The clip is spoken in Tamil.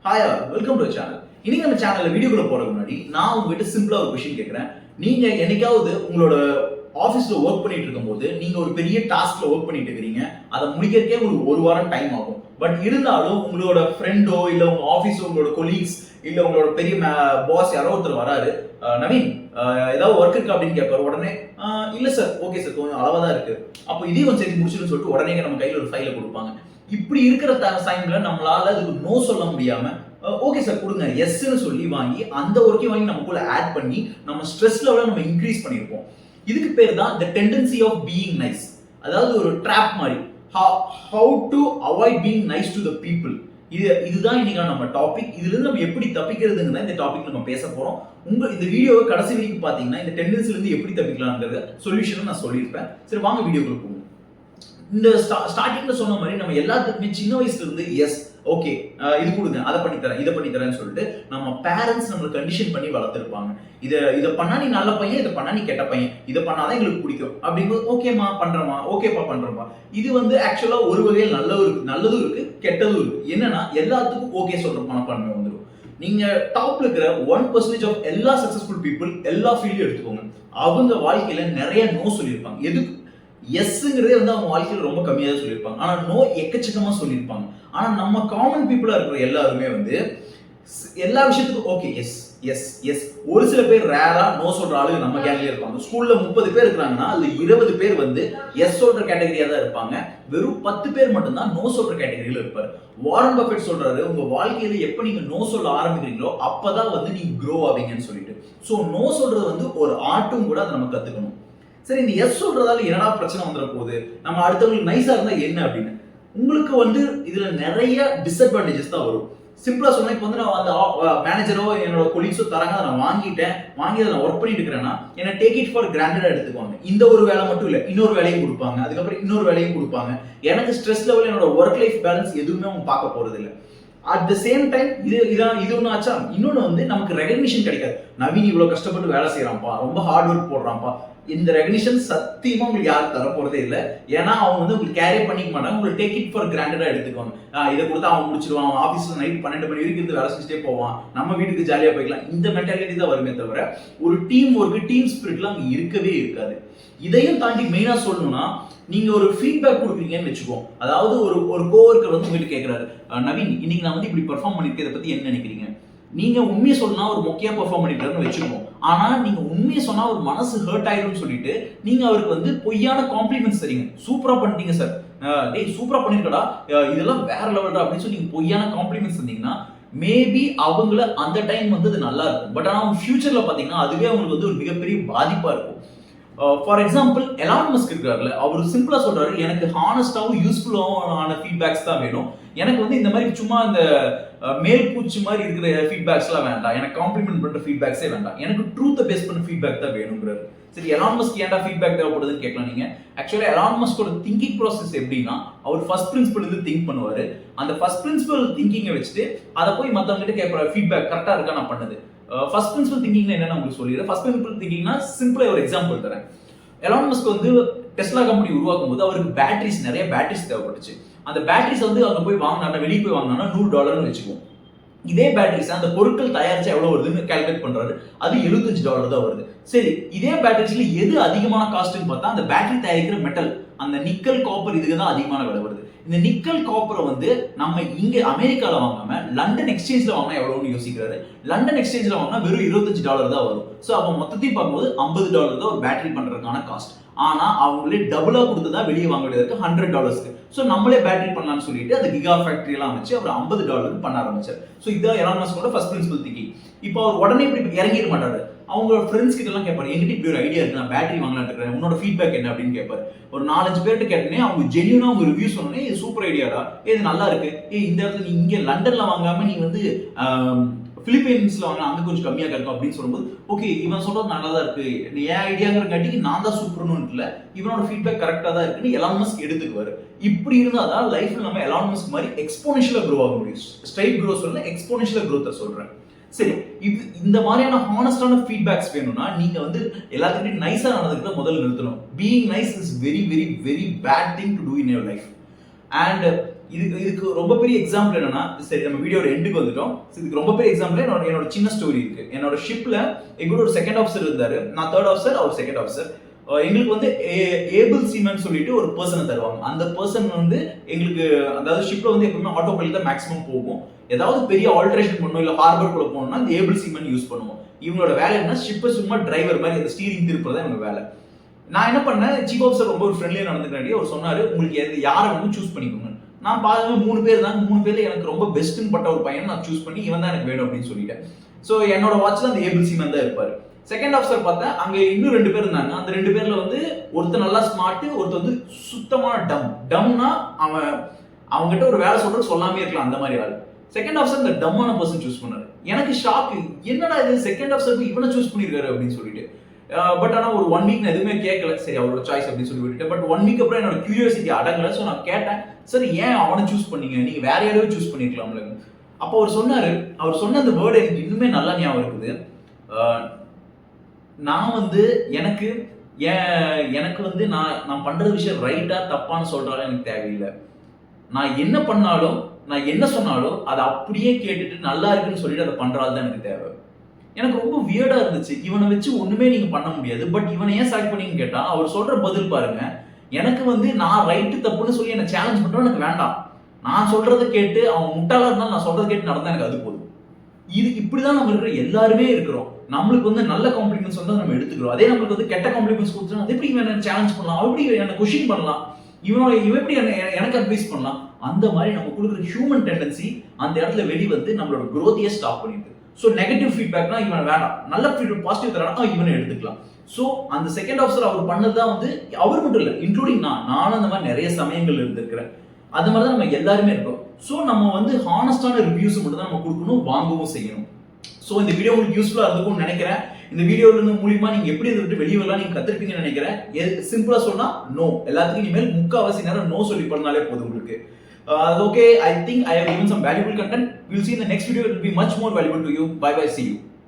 Hi all, welcome to channel. இன்னைக்கு நம்ம சேனல்ல வீடியோக்குள்ள போறதுக்கு முன்னாடி நான் உங்ககிட்ட சிம்பிளா ஒரு கொஸ்டின் கேட்கிறேன். நீங்க என்னைக்காவது உங்களோட ஆபீஸ்ல ஒர்க் பண்ணிட்டு இருக்கும்போது நீங்க ஒரு பெரிய டாஸ்க்ல ஒர்க் பண்ணிட்டு இருக்கீங்க, அதை முடிக்கிறதுக்கே உங்களுக்கு ஒரு வாரம் டைம் ஆகும். பட் இருந்தாலும் உங்களோட ஃப்ரெண்டோ இல்ல உங்க ஆபீஸோ உங்களோட கொலீக்ஸ் இல்ல உங்களோட பெரிய பாஸ் யாரோ ஒருத்தர் வராரு, நவீன் ஏதாவது ஒர்க் இருக்கு அப்படின்னு கேட்பாரு. உடனே இல்ல சார், ஓகே சார், கொஞ்சம் அளவா தான் இருக்கு, அப்போ இதையும் கொஞ்சம் சரி முடிச்சுன்னு சொல்லிட்டு உடனே நம்ம கையில ஒரு ஃபைலை கொடுப்பாங்க. இப்படி இருக்கிற டைம்ல நம்மளால அதுக்கு நோ சொல்ல முடியாம ஓகே சார் கொடுங்க எஸ்ன்னு சொல்லி வாங்கி அந்த ஒர்க்கையும் வாங்கி நமக்குள்ள ஆட் பண்ணி நம்ம ஸ்ட்ரெஸ் லெவலை நம்ம இன்க்ரீஸ் பண்ணியிருப்போம். இதுக்கு பேர் தான் the tendency of being nice. அதாவது ஒரு ட்ராப் மாதிரி. How to avoid being nice to the people. இதுதான் இன்னைக்கான நம்ம டாபிக். இதுல இருந்து நம்ம எப்படி தப்பிக்கிறதுன்னு இந்த டாபிக் நம்ம பேச போறோம். இந்த வீடியோவை கடைசி வரைக்கும் பாத்தீங்கன்னா இந்த டெண்டன்சில இருந்து எப்படி தப்பிக்கலாம்ங்கறத சொல்யூஷன் நான் சொல்லியிருப்பேன். சரி, வாங்க வீடியோக்குள்ள போவோம். இந்த ஸ்டார்டிங்ல சொன்ன மாதிரி நம்ம எல்லாத்துக்குமே சின்ன வயசுல இருந்து எஸ் ஓகே இது கொடுங்க, அதை பண்ணி தரேன், இதை பண்ணி தரேன்னு சொல்லிட்டு நம்ம பேரண்ட்ஸ் நம்மளை கண்டிஷன் பண்ணி வளர்த்துருப்பாங்க. இதை பண்ணா நீ நல்ல பையன், இதை பண்ணா நீ கெட்ட பையன், இதை பண்ணாதான் எங்களுக்கு பிடிக்கும் அப்படிங்கும்போது ஓகேமா பண்றமா, ஓகேப்பா பண்றமா. இது ஆக்சுவலா ஒரு வகையில் நல்லதும் இருக்கு, கெட்டதும் இருக்கு. என்னன்னா எல்லாத்துக்கும் ஓகே சொல்ற மனப்பான்மை வந்துடும். நீங்க டாப்ல இருக்கிற 1% ஆஃப் எல்லா சக்சஸ்ஃபுல் பீப்புள் எல்லா ஃபீல்டும் எடுத்துக்கோங்க. அவங்க வாழ்க்கையில நிறைய நோ சொல்லியிருப்பாங்க. எதுக்கு எஸ்ங்கிறதே அவங்க வாழ்க்கையில ரொம்ப கம்மியா தான் சொல்லியிருப்பாங்க. ஆனா நோ எக்கச்சக்கமா சொல்லியிருப்பாங்க. ஆனா நம்ம காமன் பீப்புளா இருக்கிற எல்லாருமே எல்லா விஷயத்துக்கும் ஓகே எஸ் எஸ் எஸ். ஒரு சில பேர் ரேரா நோ சொல்ற ஆளுங்க நம்ம கேங்லயே இருப்பாங்க. ஸ்கூல்ல 30 பேர் இருக்காங்கன்னா அதுல 20 பேர் எஸ் சொல்ற கேட்டகரியா தான் இருப்பாங்க. வெறும் 10 பேர் மட்டும்தான் நோ சொல்ற கேட்டகரியில இருப்பாரு. வாரன் பஃபெட் சொல்றாரு, உங்க வாழ்க்கையில எப்ப நீங்க நோ சொல்ல ஆரம்பிக்கிறீங்களோ அப்பதான் நீங்க க்ரோ ஆவீங்கன்னு சொல்லிட்டு. சோ நோ சொல்றது ஒரு ஆர்ட்டும் கூட அதை நம்ம கத்துக்கணும். சரி, இந்த எஸ் சொல்றதால என்னடா பிரச்சனை வந்துட போகுது, நம்ம அடுத்தவங்களுக்கு நைஸா இருந்தா என்ன அப்படின்னு. உங்களுக்கு இதுல நிறைய டிஸ்அட்வான்டேஜஸ் தான் வரும். சிம்பிளா சொன்னா இப்ப நான் அந்த மேனேஜரோ என்னோட கொலீக்ஸோ தராங்க, நான் வாங்கி அதை நான் ஒர்க் பண்ணிட்டு இருக்கிறேன்னா என்ன டேக் இட் ஃபார் கிராண்டடா எடுத்துக்குவாங்க. இந்த ஒரு வேலை மட்டும் இல்ல, இன்னொரு வேலையும் கொடுப்பாங்க, அதுக்கப்புறம் இன்னொரு வேலையும் கொடுப்பாங்க. எனக்கு ஸ்ட்ரெஸ் லெவல், என்னோட ஒர்க் லைஃப் பேலன்ஸ் எதுவுமே அவங்க பார்க்க போறது இல்லை. அட் த சேம் டைம் இது ஒண்ணு ஆச்சா, இன்னொன்னு நமக்கு ரெகக்னிஷன் கிடைக்காது. நவீன் இவ்வளவு கஷ்டப்பட்டு வேலை செய்யறான்ப்பா, ரொம்ப ஹார்ட் ஒர்க் போடுறான்ப்பா. இந்த ரெகக்னிஷன் சத்தியமா உங்களுக்கு யாரும் தர போறதே இல்லை. ஏன்னா அவங்க உங்களுக்கு கேரி பண்ணிக்க மாட்டாங்க. உங்களுக்கு டேக் இட் ஃபார் கிராண்டடா எடுத்துக்குவாங்க. இதை கொடுத்தா அவன் முடிச்சிருவான், அவன் ஆஃபீஸ்ல நைட் 12 மணி வரைக்கும் இருந்து வேலை செஞ்சுட்டே போவான், நம்ம வீட்டுக்கு ஜாலியா போய்க்கலாம். இந்த மென்டாலிட்டி தான் வருமே தவிர ஒரு டீம் ஒர்க், டீம் ஸ்பிரிட்லாம் அங்க இருக்கவே இருக்காது. இதையும் தாண்டி மெயினா சொல்லணும்னா, நீங்க ஒரு ஃபீட்பேக் கொடுக்குறீங்கன்னு வச்சுக்கோம். அதாவது ஒரு கோவர்க்கர் உங்ககிட்ட கேட்கிறாரு, நவீன் இன்னைக்கு நான் இப்படி பெர்ஃபார்ம் பண்ணிருக்கேன், இதை பத்தி என்ன நினைக்கிறீங்க? நீங்க உண்மையை சொன்னா ஒரு மொக்கையா பெர்ஃபார்ம் பண்ணிருக்காருன்னு வச்சுக்கோம். ஆனா நீங்க உண்மையை சொன்னா ஒரு மனசு ஹர்ட் ஆயிடும்னு சொல்லிட்டு நீங்க அவருக்கு பொய்யான காம்ப்ளிமெண்ட்ஸ் தரீங்க. சூப்பரா பண்ணிட்டீங்க சார், டேய் சூப்பரா பண்ணிருக்கடா, இதெல்லாம் வேற லெவல்டா அப்படின்னு சொல்லி நீங்க பொய்யான காம்ப்ளிமெண்ட்ஸ் தந்தீங்கன்னா மேபி அவங்கள அந்த டைம் அது நல்லா இருக்கும். பட் ஆனா ஃபியூச்சர்ல பாத்தீங்கன்னா அதுவே அவங்களுக்கு ஒரு மிகப்பெரிய பாதிப்பா இருக்கும். ஃபார் எக்ஸாம்பிள் எலான் மஸ்க் இருக்காருல்ல, அவர் சிம்பிளா சொல்றாரு, எனக்கு ஹானஸ்டாவும் யூஸ்ஃபுல்லான ஃபீட்பேக்ஸ் தான் வேணும். எனக்கு இந்த மாதிரி சும்மா இந்த மேல் பூச்சி மாதிரி இருக்கிற ஃபீட்பேக்ஸ்லாம் வேண்டாம், எனக்கு காம்ப்ளிமெண்ட் பண்ற ஃபீட்பேக்ஸே வேண்டாம், எனக்கு ட்ரூத்தை பேஸ் பண்ண ஃபீட்பேக் தான் வேணுங்கிறாரு. சரி, எலான் மஸ்க் ஏன்டா ஃபீட்பேக் தேவைப்படுதுன்னு கேட்கலாம் நீங்க. ஆக்சுவலா எலான் மஸ்கோட திங்கிங் ப்ராசஸ் எப்படின்னா, அவர் ஃபர்ஸ்ட் பிரின்சிபல் இருந்து திங்க் பண்ணுவாரு. அந்த ஃபர்ஸ்ட் பிரின்சிபல் திங்கிங்கை வச்சுட்டு அதை போய் மற்றவங்க கிட்ட கேட்பாரு, ஃபீட்பேக் கரெக்டா இருக்கா நான் பண்ணது. ஃபர்ஸ்ட் பிரின்சிபல் திங்கிங் என்னன்னு உங்களுக்கு சொல்லிடுறேன். ஃபர்ஸ்ட் பிரின்சிபல் திங்கிங்னா சிம்பிளா ஒரு எக்ஸாம்பிள் தரேன். எலான் மஸ்க் டெஸ்லா கம்பெனி உருவாக்கும் போது அவருக்கு நிறைய பேட்டரிஸ் தேவைப்பட்டுச்சு. அந்த பேட்டரிஸ் அங்க போய் வாங்கினா, வெளியே போய் வாங்கினா $100 வச்சுக்குவோம். இதே பேட்டரிஸ் அந்த பொருட்கள் தயாரிச்சா எவ்வளவு வருதுன்னு கால்குலேட் பண்றாரு. அது $75 தான் வருது. சரி, இதே பேட்டரிஸ்ல எது அதிகமான காஸ்ட்னு பார்த்தா அந்த பேட்டரி தயாரிக்கிற மெட்டல், அந்த நிக்கல் காப்பர், இதுக்கு தான் அதிகமான விலை வருது. இந்த நிக்கல் காப்பரை நம்ம இங்க அமெரிக்கால வாங்காம லண்டன் எக்ஸ்சேஞ்ச்ல வாங்கினா எவ்வளவுன்னு யோசிக்கிறாரு. லண்டன் எக்ஸ்சேஞ்ச்ல வாங்கினா வெறும் $25 தான் வரும். சோ அப்ப மொத்தத்தையும் பார்க்கும்போது $50 தான் ஒரு பேட்டரி பண்றதுக்கான காஸ்ட். ஆனா அவங்களே டபுளா கொடுத்ததா வெளியே வாங்க வேண்டியது $100. சோ நம்மளே பேட்டரி பண்ணலாம்னு சொல்லிட்டு அந்த கிகா ஃபேக்டரி எல்லாம் வச்சு அவர் $50 பண்ண ஆரம்பிச்சார். சோ இதான் எலான் மஸ்கோட ஃபர்ஸ்ட் பிரின்சிபல் திங்கிங். இப்போ அவர் உடனே இப்படி இறங்கிட மாட்டாரு. அவங்க ஃப்ரெண்ட்ஸ் கிட்ட எல்லாம் கேட்பாரு, என்கிட்ட இப்படி ஒரு ஐடியா இருக்கு, நான் பேட்டரி வாங்கலாம்னு இருக்கேன், உன்னோட ஃபீட்பேக் என்ன அப்படின்னு கேட்பாரு. ஒரு 4-5 பேர்கிட்ட கேட்டனே அவங்க ஜென்யூனா அவங்க ரிவ்யூ சொன்னே, இது சூப்பர் ஐடியாடா, இது நல்லா இருக்கு, இந்த இடத்துல நீ இங்க லண்டன்ல வாங்காம நீ பிலிப்பைன்ஸ்ல வாங்க, அங்க கொஞ்சம் கம்மியா கிடைக்கும் அப்படின்னு சொல்லும்போது, ஓகே இவன் சொல்றது நல்லா தான் இருக்கு, என் ஐடியாங்கிறங்காட்டிக்கு நான் தான் சூப்பர்னு இல்ல, இவனோட ஃபீட்பேக் கரெக்டா தான் இருக்குன்னு எலான் மஸ்க் எடுத்துக்குவாரு. இப்படி இருந்தாதான் லைஃப்ல நம்ம எலான் மஸ்க் மாதிரி எக்ஸ்போனன்ஷியலா க்ரோ ஆக முடியும். ஸ்ட்ரைட் க்ரோ சொல்ல, எக்ஸ்போனன்ஷியலா க்ரோத்தை சொல்றேன். சரி, இந்த மாதிரியான ஹானஸ்டான ஃபீட்பேக்ஸ் வேணும்னா நீங்க எல்லாத்துக்கிட்டையும் நைஸா நடந்துக்கிறத முதல்ல நிறுத்தணும். Being nice is very very very bad thing to do in your life. And இதுக்கு ரொம்ப பெரிய எக்ஸாம்பிள் என்னன்னா, சரி நம்ம வீடியோட எண்டுக்கு வந்துட்டோம். இதுக்கு ரொம்ப பெரிய எக்ஸாம்பிள் என்னோட சின்ன ஸ்டோரி இருக்கு. என்னோட ஷிப்ல எங்களோட ஒரு செகண்ட் ஆஃபீஸர் இருந்தாரு. நான் தேர்ட் ஆஃபீஸர், அவர் செகண்ட் ஆஃபீஸர். எங்களுக்கு வந்து ஏபிள் சீமன் சொல்லிட்டு ஒரு பர்சனை தருவாங்க. அந்த பர்சன் வந்து எங்களுக்கு, அதாவது ஷிப்ல வந்து எப்பவுமே ஆட்டோ பைலட் தான் மேக்ஸிமம் போகும். ஏதாவது பெரிய ஆல்டரேஷன் பண்ணணும் இல்ல ஹார்பருக்குள்ள போகணும்னா இந்த ஏபிள் சீமன் யூஸ் பண்ணுவோம். இவங்களோட வேலை என்ன, ஷிப்பை சும்மா டிரைவர் மாதிரி அந்த ஸ்டீரிங் திருப்புறதா இவங்க வேலை. நான் என்ன பண்ணேன், சீஃப் ஆஃபீஸர் ரொம்ப ஒரு ஃப்ரெண்ட்லியா நடந்துக்கிறாடி. அவர் சொன்னாரு, உங்களுக்கு யாரை வேணும் சூஸ் பண்ணிக்கோங்க. நான் பாருங்க 3 பேர் தான், 3 பேர்ல எனக்கு ரொம்ப பெஸ்ட்னு பட்ட ஒரு பையன் நான் சூஸ் பண்ணி இவன் தான் எனக்கு வேணும் அப்படின்னு சொல்லிட்டேன். சோ என்னோட வாட்ச்ல அந்த ஏபிள் சீமன் தான் இருப்பாரு. செகண்ட் ஆஃபீஸர் பார்த்தா அங்க இன்னும் 2 பேர் இருந்தாங்க. அந்த 2 பேர்ல வந்து ஒருத்தர் நல்லா ஸ்மார்ட், ஒருத்தர் வந்து சுத்தமான டம்னா அவங்ககிட்ட ஒரு வேலை சொல்றது சொல்லாமே இருக்கலாம் அந்த மாதிரி ஆள். செகண்ட் ஆஃபீஸர் இந்த டம்மான பர்சன் சூஸ் பண்ணாரு. எனக்கு ஷாக், என்னடா இது செகண்ட் ஆஃபீஸர் இவனை சூஸ் பண்ணிருக்காரு அப்படின்னு சொல்லிட்டு. பட் ஆனா ஒரு 1 வீக் நான் எதுவுமே கேட்கல. சரி அவரோட சாய்ஸ் அப்படின்னு சொல்லி விட்டுட்டேன். பட் 1 வீக் அப்புறம் என்னோட கியூரியாசிட்டி அடங்கல. சோ நான் கேட்டேன், சரி ஏன் அவனை சூஸ் பண்ணீங்க, நீங்க வேற யாரையோ சூஸ் பண்ணிருக்கலாம்ல. அப்போ அவர் சொன்னாரு, அவர் சொன்ன அந்த வேர்டு எனக்கு இன்னுமே நல்லா ஞாபகம் இருக்குது. நான் வந்து எனக்கு வந்து நான் பண்ற விஷயம் ரைட்டா தப்பான்னு சொல்றாலும் எனக்கு தேவையில்லை. நான் என்ன பண்ணாலும், நான் என்ன சொன்னாலும் அதை அப்படியே கேட்டுட்டு நல்லா இருக்குன்னு சொல்லிட்டு அதை பண்றாள் தான் எனக்கு தேவை. எனக்கு ரொம்ப வியர்டா இருந்துச்சு. இவனை வச்சு ஒண்ணுமே நீங்க பண்ண முடியாது. பட் இவனை ஏன் செலக்ட் பண்ணீங்கன்னு கேட்டா, அவர் சொல்ற பதில் பாருங்க. எனக்கு வந்து நான் ரைட்டு தப்புன்னு சொல்லி என்ன சேலஞ்ச் பண்றோம் எனக்கு வேண்டாம். நான் சொல்றதை கேட்டு அவன் முட்டாளா இருந்தாலும் நான் சொல்றதை கேட்டு நடந்தா எனக்கு அது போதும். இப்படிதான் நம்ம இருக்கிற எல்லாருமே இருக்கிறோம். நம்மளுக்கு வந்து நல்ல காம்ப்ளிமெண்ட்ஸ் வந்து நம்ம எடுத்துக்கிறோம். அதே நம்மளுக்கு வந்து கெட்ட காம்ப்ளிமெண்ட்ஸ் கொடுத்தா அது எப்படி என்ன சேலஞ்ச் பண்ணலாம், அவன் எப்படி என்ன கொஸ்டின் பண்ணலாம், இவன் எப்படி எனக்கு அட்வைஸ் பண்ணலாம். அந்த மாதிரி நம்ம கொடுக்குற ஹியூமன் டெண்டன்சி அந்த இடத்துல வெளிவந்து நம்மளோட growth-ஐயே ஸ்டாப் பண்ணிடுது. சோ நெகட்டிவ் ஃபீட்பேக்னா இவன் வேண்டாம், நல்ல ஃபீட்பேக் பாசிட்டிவ் தரானா இவனை எடுத்துக்கலாம். சோ அந்த செகண்ட் ஆஃபீஸர் அவர் பண்ணதுதான் வந்து அவர் மட்டும் இல்ல, இன்க்ளூடிங் நானும் அந்த மாதிரி நிறைய சமயங்கள் இருந்திருக்கிறேன். அது மாதிரி தான் நம்ம எல்லாருமே இருக்கோம். சோ நம்ம வந்து ஹானஸ்டான ரிவ்யூஸ் மட்டும் தான் நம்ம கொடுக்கணும், வாங்கவும் செய்யணும். சோ இந்த வீடியோ உங்களுக்கு யூஸ்ஃபுல்லா இருக்கும்னு நினைக்கிறேன். இந்த வீடியோல இருந்து மூலமா நீங்க எப்படி இதை விட்டு வெளியே வரலாம் நீங்க கத்துருப்பீங்கன்னு நினைக்கிறேன். சிம்பிளா சொன்னா நோ, எல்லாத்துக்கும் இனிமேல் முக்காவாசி நேரம் நோ சொல்லி பண்ணாலே போதும் உங்களுக்கு. Okay, I think I have given some valuable content. We'll see in the next video. It will be much more valuable to you. Bye bye. See you.